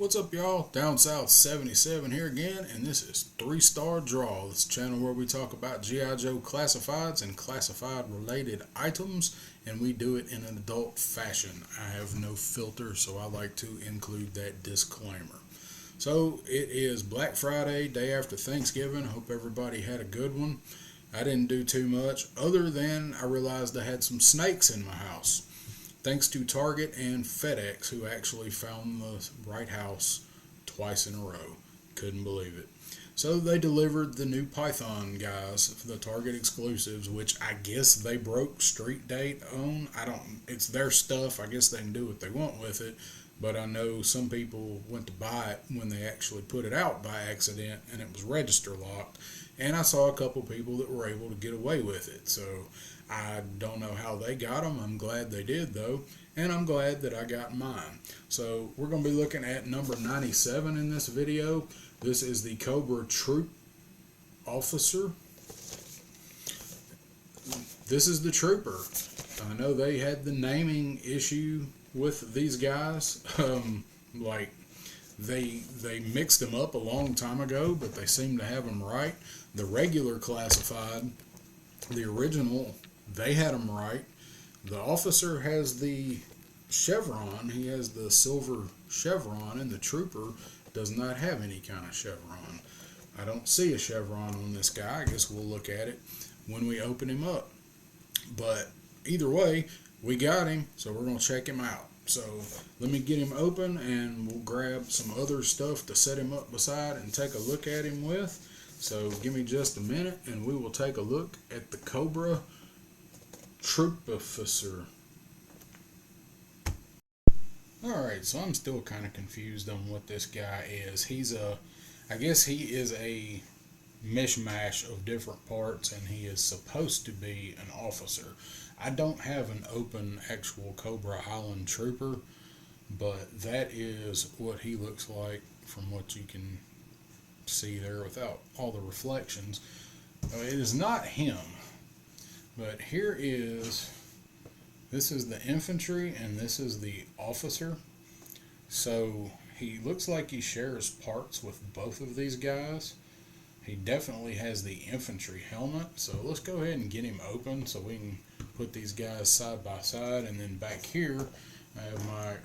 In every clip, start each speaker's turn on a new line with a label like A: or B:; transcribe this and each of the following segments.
A: What's up, y'all? Down South 77 here again, and this is 3-Star Draw. This channel where we talk about G.I. Joe classifieds and classified related items, and we do it in an adult fashion. I have no filter, so I like to include that disclaimer. So it is Black Friday, day after Thanksgiving. Hope everybody had a good one. I didn't do too much other than I realized I had some snakes in my house. Thanks to Target and FedEx, who actually found the right house twice in a row. Couldn't believe it. So they delivered the new Python guys, the Target exclusives, which I guess they broke street date on. It's their stuff. I guess they can do what they want with it. But I know some people went to buy it when they actually put it out by accident and it was register locked. And I saw a couple people that were able to get away with it. So I don't know how they got them. I'm glad they did, though. And I'm glad that I got mine. So we're going to be looking at number 97 in this video. This is the Cobra Troop Officer. This is the Trooper. I know they had the naming issue with these guys. They mixed them up a long time ago, but they seem to have them right. The regular classified, the original, they had them right. The officer has the chevron. He has the silver chevron, and the trooper does not have any kind of chevron. I don't see a chevron on this guy. I guess we'll look at it when we open him up. But either way, we got him, so we're going to check him out. So let me get him open, and we'll grab some other stuff to set him up beside and take a look at him with. So give me just a minute, and we will take a look at the Cobra Troop Officer. Alright, so I'm still kind of confused on what this guy is. I guess he is a mishmash of different parts, and he is supposed to be an officer. I don't have an open actual Cobra Island Trooper, but that is what he looks like from what you can see there without all the reflections. It is not him, but this is the infantry and this is the officer. So he looks like he shares parts with both of these guys. He definitely has the infantry helmet, so let's go ahead and get him open so we can put these guys side by side. And then back here I have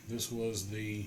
A: this was the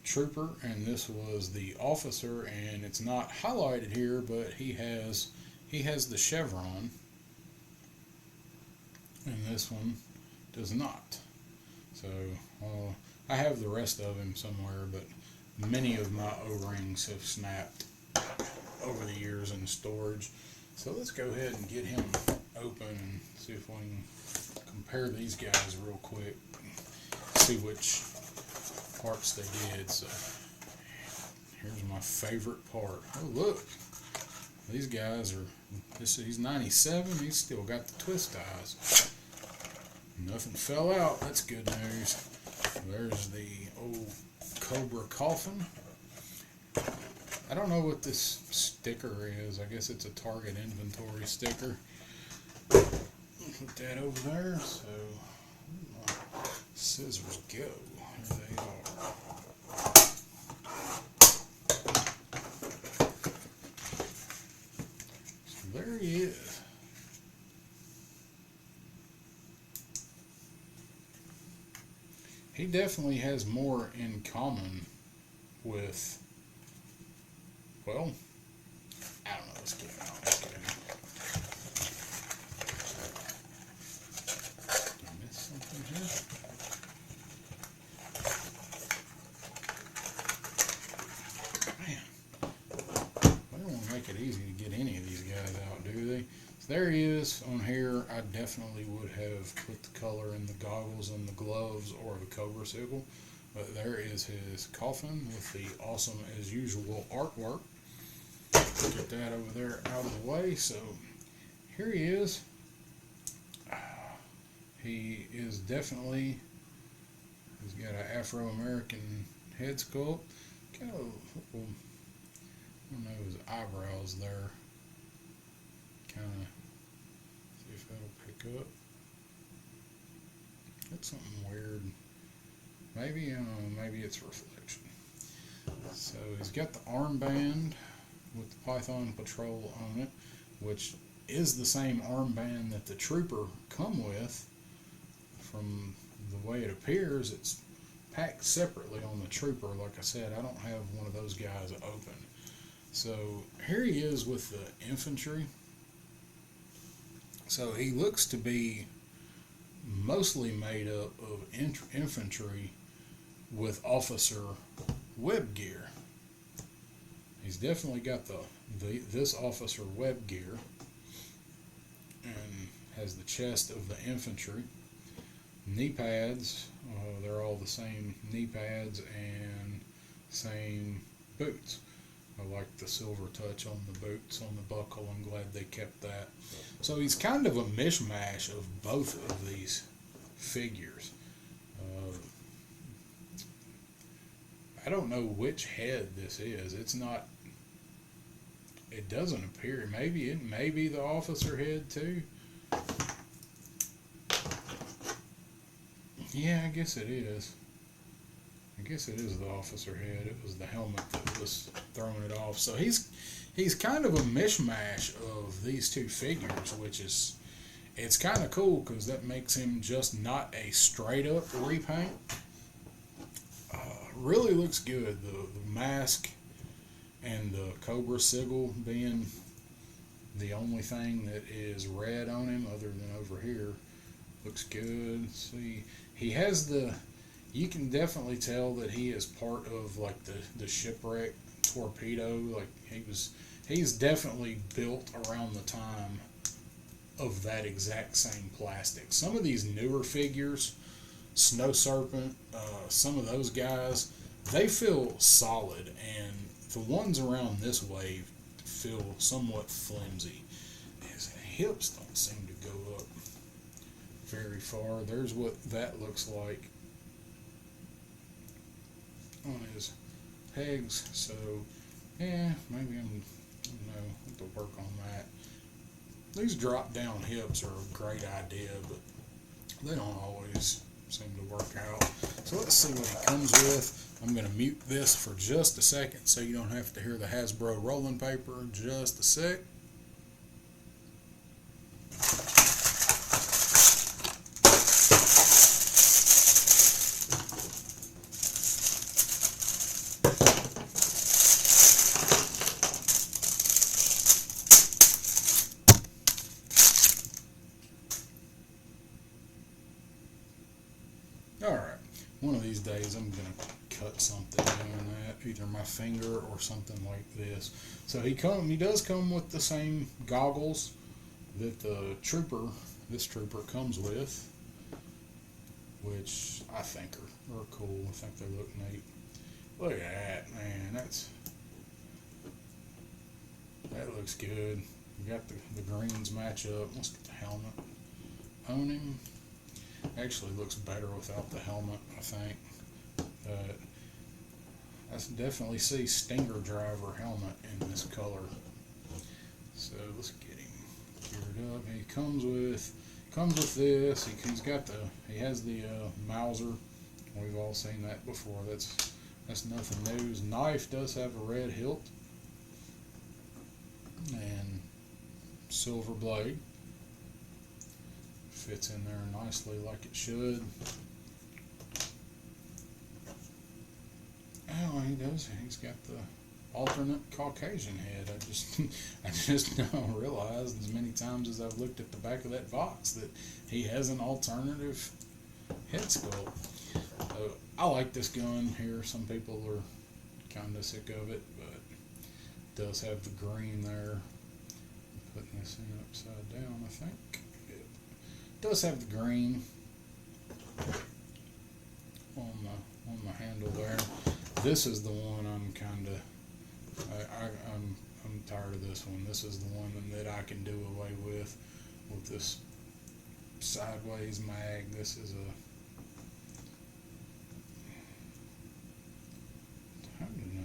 A: trooper and this was the officer, and it's not highlighted here, but he has the chevron, and this one does not. So I have the rest of him somewhere, but many of my O-rings have snapped over the years in storage. So let's go ahead and get him open and see if we can compare these guys real quick, see which parts they did. So here's my favorite part. Oh, look, these guys are, he's 97, he's still got the twist eyes. Nothing fell out. That's good news. There's the old Cobra coffin. I don't know what this sticker is. I guess it's a Target inventory sticker. Put that over there. So where my scissors go? Here they are. So there he is. He definitely has more in common with, well, I don't know, let's get him out. Did I miss something here? Man, they don't make it easy to get any of these guys out, do they? So there he is on here. I definitely would have put the color in the goggles and the gloves or the Cobra sickle. But there is his coffin with the awesome, as usual, artwork. Get that over there out of the way. So here he is. He is definitely, he's got an Afro-American head sculpt. Kind of, I don't know, his eyebrows there. Kind of, see if that'll pick up. That's something weird. Maybe it's reflection. So he's got the armband with the Python Patrol on it, which is the same armband that the Trooper come with. From the way it appears, it's packed separately on the Trooper. Like I said, I don't have one of those guys open. So here he is with the infantry. So he looks to be mostly made up of infantry with officer web gear. He's definitely got this officer web gear and has the chest of the infantry. Knee pads, they're all the same knee pads and same boots. I like the silver touch on the boots, on the buckle. I'm glad they kept that. So he's kind of a mishmash of both of these figures. I don't know which head this is. It's not. It doesn't appear. Maybe it may be the officer head too. Yeah, I guess it is. I guess it is the officer head. It was the helmet that was throwing it off. So he's kind of a mishmash of these two figures, which is, it's kind of cool because that makes him just not a straight up repaint. Really looks good. The mask and the Cobra sigil being the only thing that is red on him other than over here. Looks good. See, he has you can definitely tell that he is part of like the shipwreck torpedo. Like he's definitely built around the time of that exact same plastic. Some of these newer figures, Snow Serpent, some of those guys, they feel solid, and the ones around this wave feel somewhat flimsy. His hips don't seem to go up very far. There's what that looks like on his pegs. So yeah, maybe I don't know, have to work on that. These drop down hips are a great idea, but they don't always seem to work out. So let's see what he comes with. I'm going to mute this for just a second so you don't have to hear the Hasbro rolling paper. Just a sec. Alright, one of these days I'm going to cut something doing that, either my finger or something like this. So he does come with the same goggles that this trooper comes with, which I think are cool. I think they look neat. Look at that, man. That looks good. You got the greens match up. Let's get the helmet on him. Actually looks better without the helmet, I think. I definitely see Stinger Driver helmet in this color. So let's get him geared up. He comes with this. He has the Mauser. We've all seen that before. That's nothing new. His knife does have a red hilt and silver blade. Fits in there nicely like it should. Oh, he does. He's got the alternate Caucasian head. I just don't realize as many times as I've looked at the back of that box that he has an alternative head sculpt. I like this gun here. Some people are kind of sick of it, but it does have the green there. I'm putting this in upside down, I think. Does have the green on the handle there. This is the one I'm tired of this one. This is the one that I can do away with this sideways mag. This is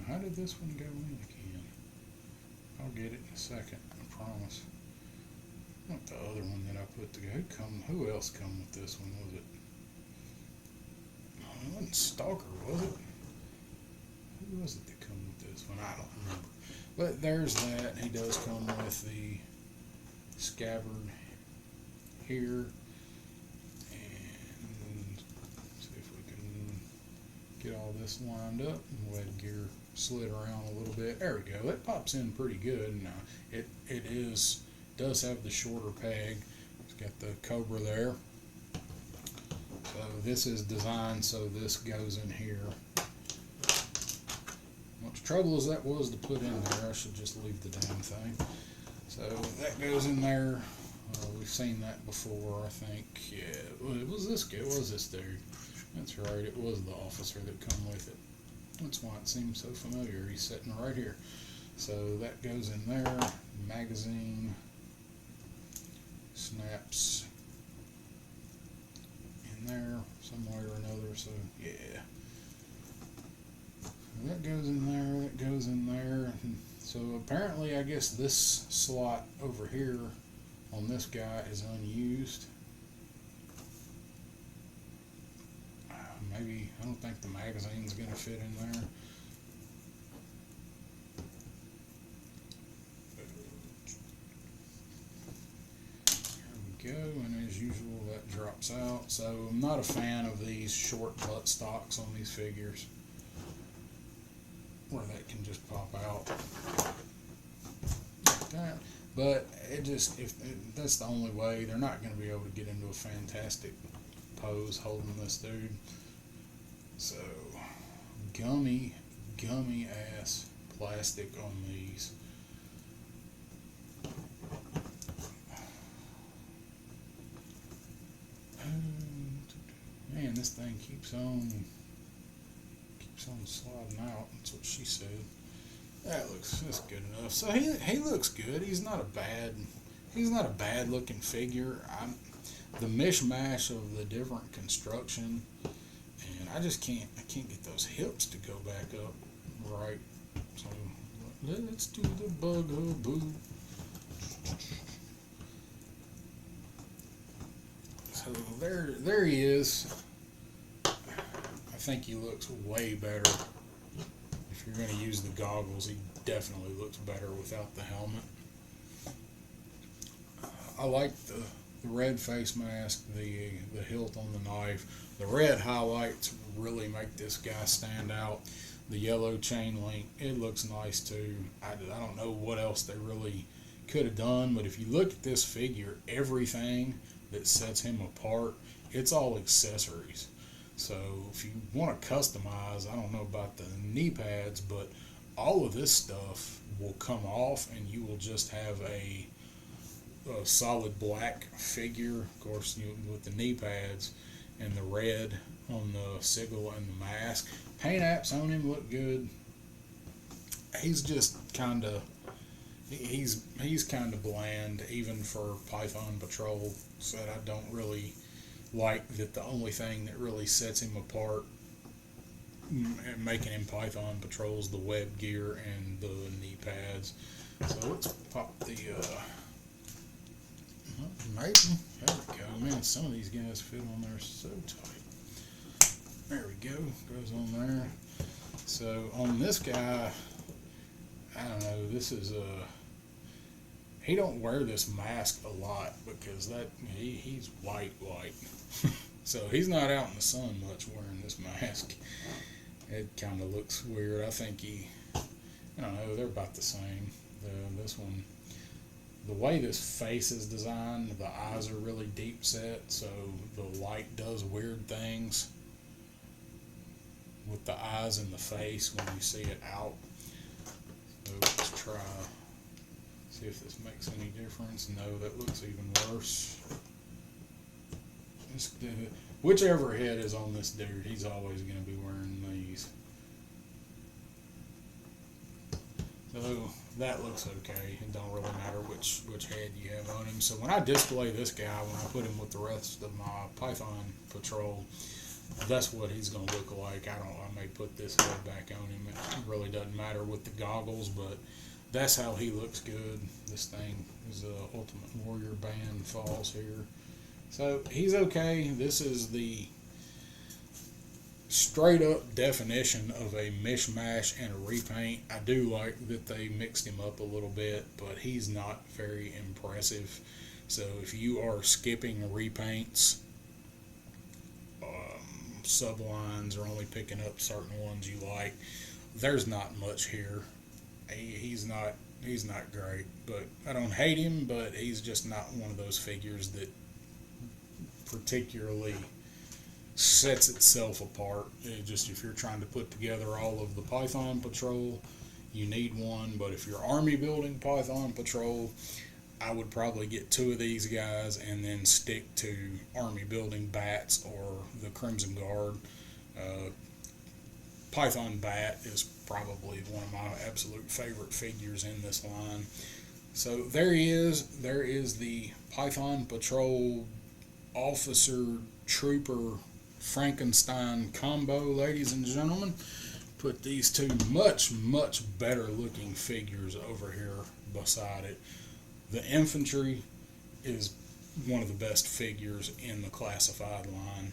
A: how did this one go in again? I'll get it in a second, I promise. Not the other one that I put together. Who else come with this one? Was it? wasn't Stalker, was it? Who was it that come with this one? I don't remember. But there's that. He does come with the scabbard here. And see if we can get all this lined up. Web gear slid around a little bit. There we go. It pops in pretty good. Now does have the shorter peg. It's got the Cobra there. So this is designed so this goes in here. Much trouble as that was to put in there, I should just leave the damn thing. So that goes in there. We've seen that before, I think. Yeah, it was this guy. It was this dude. That's right. It was the officer that come with it. That's why it seems so familiar. He's sitting right here. So that goes in there. Magazine snaps in there some way or another. So yeah, that goes in there. That goes in there. So apparently, I guess this slot over here on this guy is unused. Maybe, I don't think the magazine's going to fit in there. There we go, and as usual that drops out. So I'm not a fan of these short butt stocks on these figures where that can just pop out like that. But that's the only way. They're not going to be able to get into a fantastic pose holding this dude. So gummy ass plastic on these. Man, this thing keeps on sliding out. That's what she said. That's good enough. So he looks good. He's not a bad looking figure. The mishmash of the different construction, and I can't get those hips to go back up right. So let's do the bugaboo. So there he is. I think he looks way better. If you're going to use the goggles, he definitely looks better without the helmet. I like the red face mask, the hilt on the knife. The red highlights really make this guy stand out. The yellow chain link, it looks nice too. I don't know what else they really could have done, but if you look at this figure, everything that sets him apart, it's all accessories. So if you want to customize, I don't know about the knee pads, but all of this stuff will come off and you will just have a solid black figure, of course, with the knee pads and the red on the sigil and the mask. Paint apps on him look good. He's just kind of bland, even for Python Patrol. Said I don't really like that. The only thing that really sets him apart and making him Python Patrol is the web gear and the knee pads. So let's pop the maybe. There we go. Man, some of these guys fit on there so tight. There we go. Goes on there. So on this guy, I don't know. This is he don't wear this mask a lot because he's white. So he's not out in the sun much wearing this mask. It kind of looks weird. I think I don't know. They're about the same. This one. The way this face is designed, the eyes are really deep set, so the light does weird things with the eyes and the face when you see it out. So let's try, see if this makes any difference. No, that looks even worse. Whichever head is on this dude, he's always going to be wearing these. So that looks okay. It don't really matter which head you have on him. So when I display this guy, when I put him with the rest of my Python Patrol, that's what he's going to look like. I may put this head back on him. It really doesn't matter with the goggles, but that's how he looks good. This thing is the Ultimate Warrior band falls here. So he's okay. This is the straight up definition of a mishmash and a repaint. I do like that they mixed him up a little bit, but he's not very impressive. So if you are skipping repaints, sublines, or only picking up certain ones you like, there's not much here. He's not great, but I don't hate him, but he's just not one of those figures that particularly sets itself apart. Just if you're trying to put together all of the Python Patrol, you need one. But if you're army building Python Patrol, I would probably get two of these guys and then stick to army building Bats or the Crimson Guard. Python Bat is probably one of my absolute favorite figures in this line. So there he is. There is the Python Patrol Officer Trooper Frankenstein combo, ladies and gentlemen. Put these two much better looking figures over here beside it. The infantry is one of the best figures in the classified line.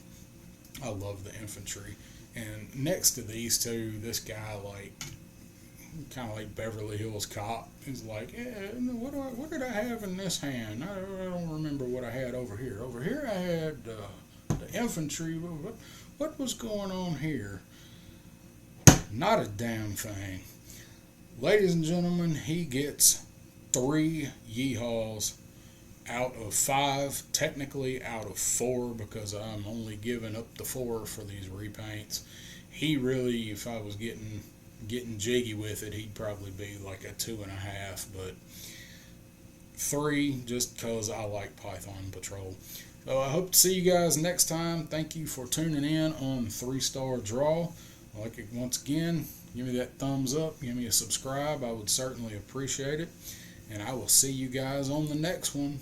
A: I love the infantry. And next to these two, this guy, like, kind of like Beverly Hills Cop, is like, what did I have in this hand? I don't remember what I had over here. Over here I had the infantry. What was going on here? Not a damn thing. Ladies and gentlemen, he gets 3 yeehaws out of 5, technically out of 4, because I'm only giving up the 4 for these repaints. He really, if I was getting jiggy with it, he'd probably be like a 2.5, but 3 just because I like Python Patrol. So I hope to see you guys next time. Thank you for tuning in on 3-Star Draw. Like it, once again, give me that thumbs up, give me a subscribe. I would certainly appreciate it. And I will see you guys on the next one.